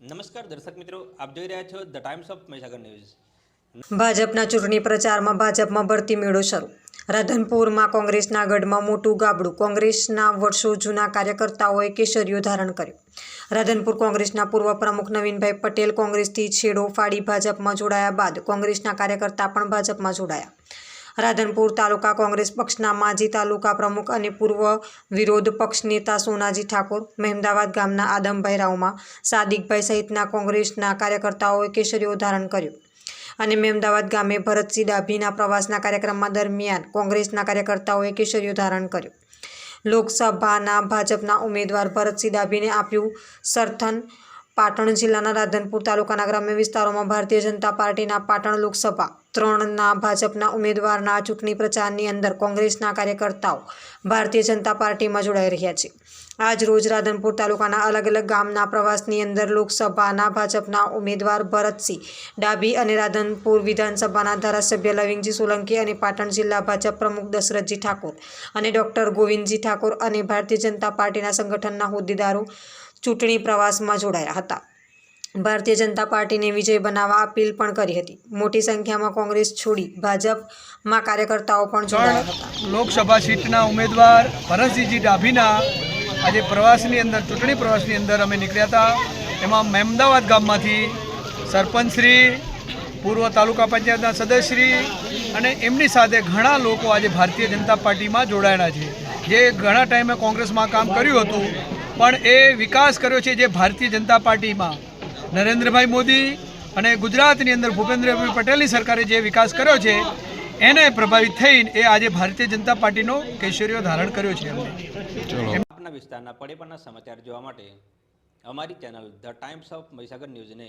નમસ્કાર દર્શક મિત્રો, આપ જોઈ રહ્યા છો the Times of Mahisagar news. ભાજપના ચૂંટણી પ્રચારમાં ભાજપમાં ભરતી મેળો શરૂ। રાધનપુરમાં કોંગ્રેસના ગઢમાં મોટું ગાબડું। કોંગ્રેસના વર્ષો જૂના કાર્યકર્તાઓએ કેસરીઓ ધારણ કર્યો। રાધનપુર કોંગ્રેસના પૂર્વ પ્રમુખ નવીનભાઈ પટેલ કોંગ્રેસથી છેડો ફાડી ભાજપમાં જોડાયા બાદ કોંગ્રેસના કાર્યકર્તા પણ ભાજપમાં જોડાયા। રાધનપુર તાલુકા કોંગ્રેસ પક્ષના માજી તાલુકા પ્રમુખ અને પૂર્વ વિરોધ પક્ષ નેતા સોનાજી ઠાકોર, મહેમદાવાદ ગામના આદમભાઈ રાવમા, સાદિકભાઈ સહિતના કોંગ્રેસના કાર્યકર્તાઓએ કેસરીઓ ધારણ કર્યો અને મહેમદાવાદ ગામે ભરતસિંહ ડાભીના પ્રવાસના કાર્યક્રમમાં દરમિયાન કોંગ્રેસના કાર્યકર્તાઓએ કેસરીઓ ધારણ કર્યો। લોકસભાના ભાજપના ઉમેદવાર ભરતસિંહ ડાભીને આપ્યું સમર્થન। પાટણ જિલ્લાના રાધનપુર તાલુકાના ગ્રામ્ય વિસ્તારોમાં ભારતીય જનતા પાર્ટીના પાટણ લોકસભા 3ના ભાજપના ઉમેદવારના ચૂંટણી પ્રચારની અંદર કોંગ્રેસના કાર્યકર્તાઓ ભારતીય જનતા પાર્ટીમાં જોડાઈ રહ્યા છે। આજ રોજ રાધનપુર તાલુકાના અલગ અલગ ગામના પ્રવાસની અંદર લોકસભાના ભાજપના ઉમેદવાર ભરતસિંહ ડાભી અને રાધનપુર વિધાનસભાના ધારાસભ્ય લવિંગજી સોલંકી અને પાટણ જિલ્લા ભાજપ પ્રમુખ દશરથજી ઠાકોર અને ડોક્ટર ગોવિંદજી ઠાકોર અને ભારતીય જનતા પાર્ટીના સંગઠનના હોદ્દેદારો ચૂંટણી પ્રવાસમાં જોડાયા હતા। ભારતીય જનતા પાર્ટીને વિજય બનાવવા અપીલ પણ કરી હતી। મોટી સંખ્યામાં કોંગ્રેસ છોડી ભાજપમાં કાર્યકર્તાઓ પણ જોડાયા હતા। લોકસભા સીટના ઉમેદવાર ભરતસિંહજી ડાભીના આજે પ્રવાસની અંદર ચૂંટણી પ્રવાસની અંદર અમે નીકળ્યા હતા। એમાં મહેમદાવાદ ગામમાંથી સરપંચશ્રી, પૂર્વ તાલુકા પંચાયતના સદસ્યશ્રી અને એમની સાથે ઘણા લોકો આજે ભારતીય જનતા પાર્ટીમાં જોડાયેલા છે, જે ઘણા ટાઈમે કોંગ્રેસમાં કામ કર્યું હતું પણ એ વિકાસ કર્યો છે જે ભારતીય જનતા પાર્ટીમાં નરેન્દ્રભાઈ મોદી અને ગુજરાતની અંદર ભૂપેન્દ્રભાઈ પટેલની સરકારે જે વિકાસ કર્યો છે એને પ્રભાવિત થઈને એ આજે ભારતીય જનતા પાર્ટીનો કેસરીઓ ધારણ કર્યો છે। આપના વિસ્તારના પડે પણના સમાચાર જોવા માટે અમારી channel the Times of Mahisagar ન્યૂઝને